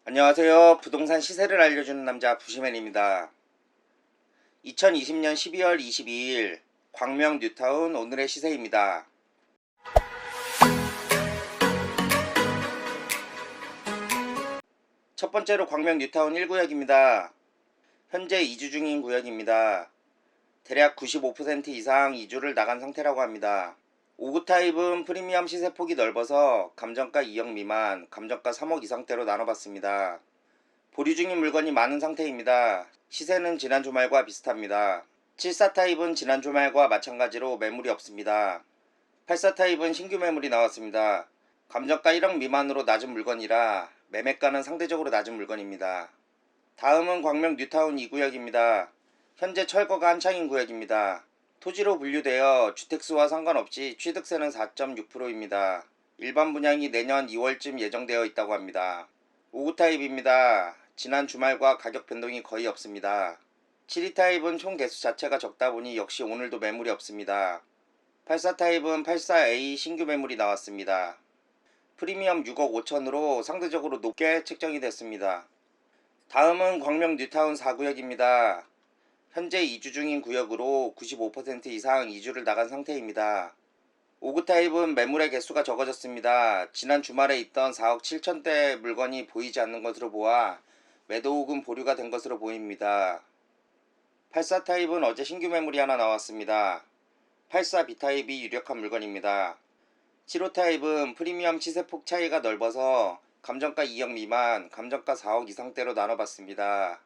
안녕하세요. 부동산 시세를 알려주는 남자 부시맨입니다. 2020년 12월 22일 광명 뉴타운 오늘의 시세입니다. 첫 번째로 광명 뉴타운 1구역입니다. 현재 이주 중인 구역입니다. 대략 95% 이상 이주를 나간 상태라고 합니다. 5구 타입은 프리미엄 시세폭이 넓어서 감정가 2억 미만, 감정가 3억 이상대로 나눠봤습니다. 보류 중인 물건이 많은 상태입니다. 시세는 지난 주말과 비슷합니다. 74 타입은 지난 주말과 마찬가지로 매물이 없습니다. 84 타입은 신규 매물이 나왔습니다. 감정가 1억 미만으로 낮은 물건이라 매매가는 상대적으로 낮은 물건입니다. 다음은 광명 뉴타운 2구역입니다. 현재 철거가 한창인 구역입니다. 토지로 분류되어 주택수와 상관없이 취득세는 4.6%입니다. 일반 분양이 내년 2월쯤 예정되어 있다고 합니다. 5구 타입입니다. 지난 주말과 가격 변동이 거의 없습니다. 72 타입은 총 개수 자체가 적다 보니 역시 오늘도 매물이 없습니다. 84 타입은 84A 신규 매물이 나왔습니다. 프리미엄 6억 5천으로 상대적으로 높게 책정이 됐습니다. 다음은 광명 뉴타운 4구역입니다. 현재 이주 중인 구역으로 95% 이상 이주를 나간 상태입니다. 5구 타입은 매물의 개수가 적어졌습니다. 지난 주말에 있던 4억 7천대 물건이 보이지 않는 것으로 보아 매도 혹은 보류가 된 것으로 보입니다. 84 타입은 어제 신규 매물이 하나 나왔습니다. 84 B 타입이 유력한 물건입니다. 75 타입은 프리미엄 시세폭 차이가 넓어서 감정가 2억 미만, 감정가 4억 이상대로 나눠봤습니다.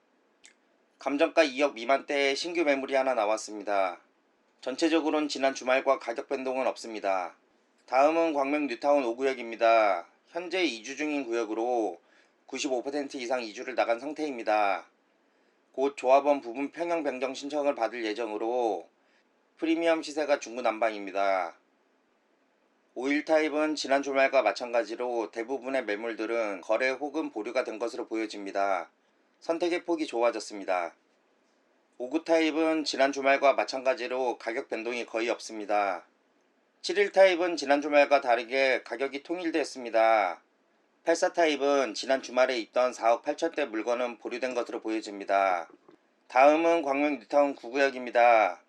감정가 2억 미만대에 신규 매물이 하나 나왔습니다. 전체적으로는 지난 주말과 가격 변동은 없습니다. 다음은 광명 뉴타운 5구역입니다. 현재 이주 중인 구역으로 95% 이상 이주를 나간 상태입니다. 곧 조합원 부분 평형 변경 신청을 받을 예정으로 프리미엄 시세가 중구난방입니다. 51 타입은 지난 주말과 마찬가지로 대부분의 매물들은 거래 혹은 보류가 된 것으로 보여집니다. 선택의 폭이 좁아졌습니다. 59 타입은 지난 주말과 마찬가지로 가격 변동이 거의 없습니다. 71 타입은 지난 주말과 다르게 가격이 통일됐습니다. 84 타입은 지난 주말에 있던 4억 8천대 물건은 보류된 것으로 보여집니다. 다음은 광명 뉴타운 9구역입니다.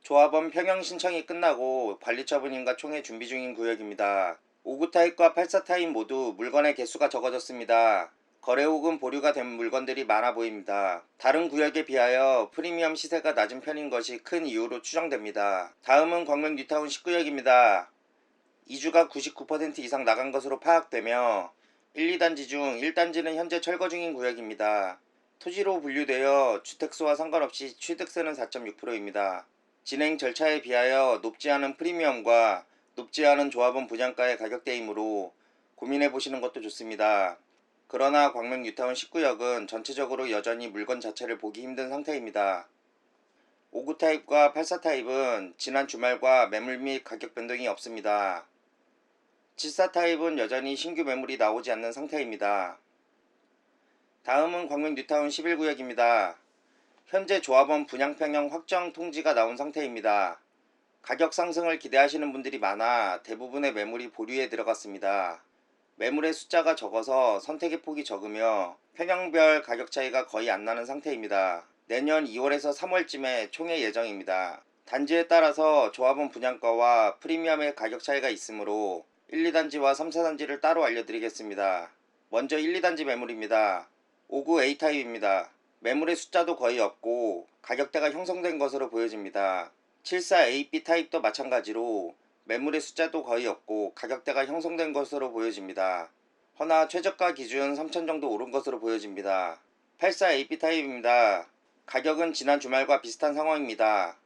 조합원 평형 신청이 끝나고 관리처분인가 총회 준비 중인 구역입니다. 59 타입과 84 타입 모두 물건의 개수가 적어졌습니다. 거래 혹은 보류가 된 물건들이 많아 보입니다. 다른 구역에 비하여 프리미엄 시세가 낮은 편인 것이 큰 이유로 추정됩니다. 다음은 광명 뉴타운 10구역입니다. 이주가 99% 이상 나간 것으로 파악되며 1, 2단지 중 1단지는 현재 철거 중인 구역입니다. 토지로 분류되어 주택수와 상관없이 취득세는 4.6%입니다. 진행 절차에 비하여 높지 않은 프리미엄과 높지 않은 조합원 분양가의 가격대이므로 고민해보시는 것도 좋습니다. 그러나 광명 뉴타운 10구역은 전체적으로 여전히 물건 자체를 보기 힘든 상태입니다. 59 타입과 84 타입은 지난 주말과 매물 및 가격 변동이 없습니다. 74 타입은 여전히 신규 매물이 나오지 않는 상태입니다. 다음은 광명 뉴타운 11구역입니다. 현재 조합원 분양평형 확정 통지가 나온 상태입니다. 가격 상승을 기대하시는 분들이 많아 대부분의 매물이 보류에 들어갔습니다. 매물의 숫자가 적어서 선택의 폭이 적으며 평형별 가격 차이가 거의 안 나는 상태입니다. 내년 2월에서 3월쯤에 총회 예정입니다. 단지에 따라서 조합원 분양가와 프리미엄의 가격 차이가 있으므로 1, 2단지와 3, 4단지를 따로 알려드리겠습니다. 먼저 1, 2단지 매물입니다. 59 A 타입입니다. 매물의 숫자도 거의 없고 가격대가 형성된 것으로 보여집니다. 74 AB 타입도 마찬가지로 매물의 숫자도 거의 없고 가격대가 형성된 것으로 보여집니다. 허나 최저가 기준 3천 정도 오른 것으로 보여집니다. 84 AB 타입입니다. 가격은 지난 주말과 비슷한 상황입니다.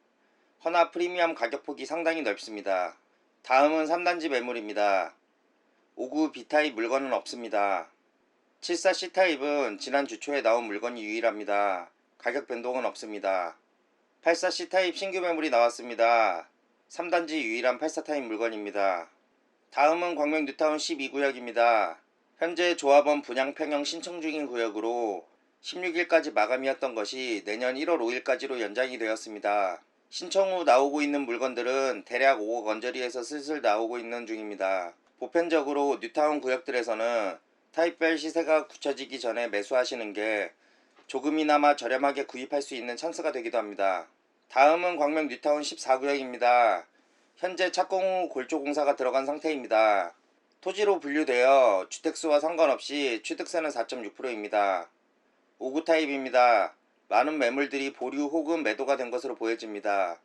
허나 프리미엄 가격폭이 상당히 넓습니다. 다음은 3단지 매물입니다. 59 B타입 물건은 없습니다. 74 C타입은 지난 주 초에 나온 물건이 유일합니다. 가격 변동은 없습니다. 84 C타입 신규 매물이 나왔습니다. 3단지 유일한 84 타입 물건입니다. 다음은 광명 뉴타운 12구역입니다. 현재 조합원 분양 평형 신청 중인 구역으로 16일까지 마감이었던 것이 내년 1월 5일까지로 연장이 되었습니다. 신청 후 나오고 있는 물건들은 대략 5억 언저리에서 슬슬 나오고 있는 중입니다. 보편적으로 뉴타운 구역들에서는 타입별 시세가 굳혀지기 전에 매수하시는 게 조금이나마 저렴하게 구입할 수 있는 찬스가 되기도 합니다. 다음은 광명 뉴타운 14구역입니다. 현재 착공 후 골조공사가 들어간 상태입니다. 토지로 분류되어 주택수와 상관없이 취득세는 4.6%입니다. 5구 타입입니다. 많은 매물들이 보류 혹은 매도가 된 것으로 보여집니다.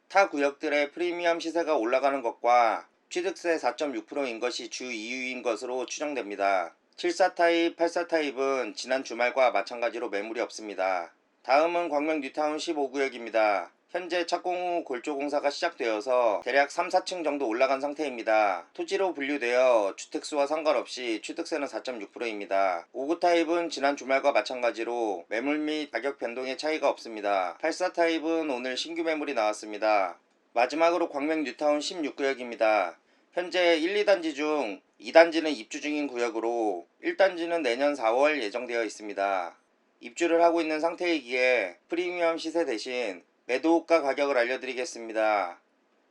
타 구역들의 프리미엄 시세가 올라가는 것과 취득세 4.6%인 것이 주 이유인 것으로 추정됩니다. 74 타입, 84 타입은 지난 주말과 마찬가지로 매물이 없습니다. 다음은 광명 뉴타운 15구역입니다. 현재 착공 후 골조공사가 시작되어서 대략 3, 4층 정도 올라간 상태입니다. 토지로 분류되어 주택수와 상관없이 취득세는 4.6%입니다. 5구 타입은 지난 주말과 마찬가지로 매물 및 가격 변동의 차이가 없습니다. 84 타입은 오늘 신규 매물이 나왔습니다. 마지막으로 광명 뉴타운 16구역입니다. 현재 1, 2단지 중 2단지는 입주 중인 구역으로 1단지는 내년 4월 예정되어 있습니다. 입주를 하고 있는 상태이기에 프리미엄 시세 대신 매도가 가격을 알려드리겠습니다.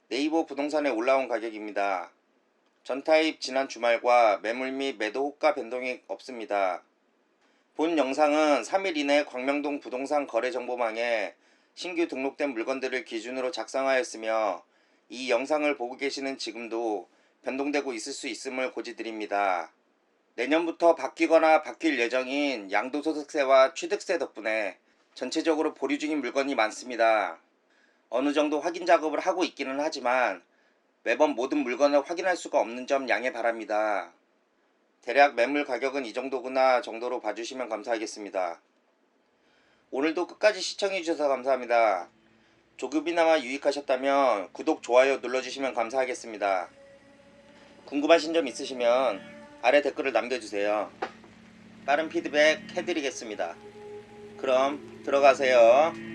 네이버 부동산에 올라온 가격입니다. 전타입 지난 주말과 매물 및 매도 호가 변동이 없습니다. 본 영상은 3일 이내 광명동 부동산 거래정보망에 신규 등록된 물건들을 기준으로 작성하였으며 이 영상을 보고 계시는 지금도 변동되고 있을 수 있음을 고지드립니다. 내년부터 바뀌거나 바뀔 예정인 양도소득세와 취득세 덕분에 전체적으로 보류 중인 물건이 많습니다. 어느 정도 확인 작업을 하고 있기는 하지만 매번 모든 물건을 확인할 수가 없는 점 양해 바랍니다. 대략 매물 가격은 이 정도구나 정도로 봐주시면 감사하겠습니다. 오늘도 끝까지 시청해주셔서 감사합니다. 조금이나마 유익하셨다면 구독, 좋아요 눌러주시면 감사하겠습니다. 궁금하신 점 있으시면 아래 댓글을 남겨주세요. 빠른 피드백 해드리겠습니다. 그럼 들어가세요.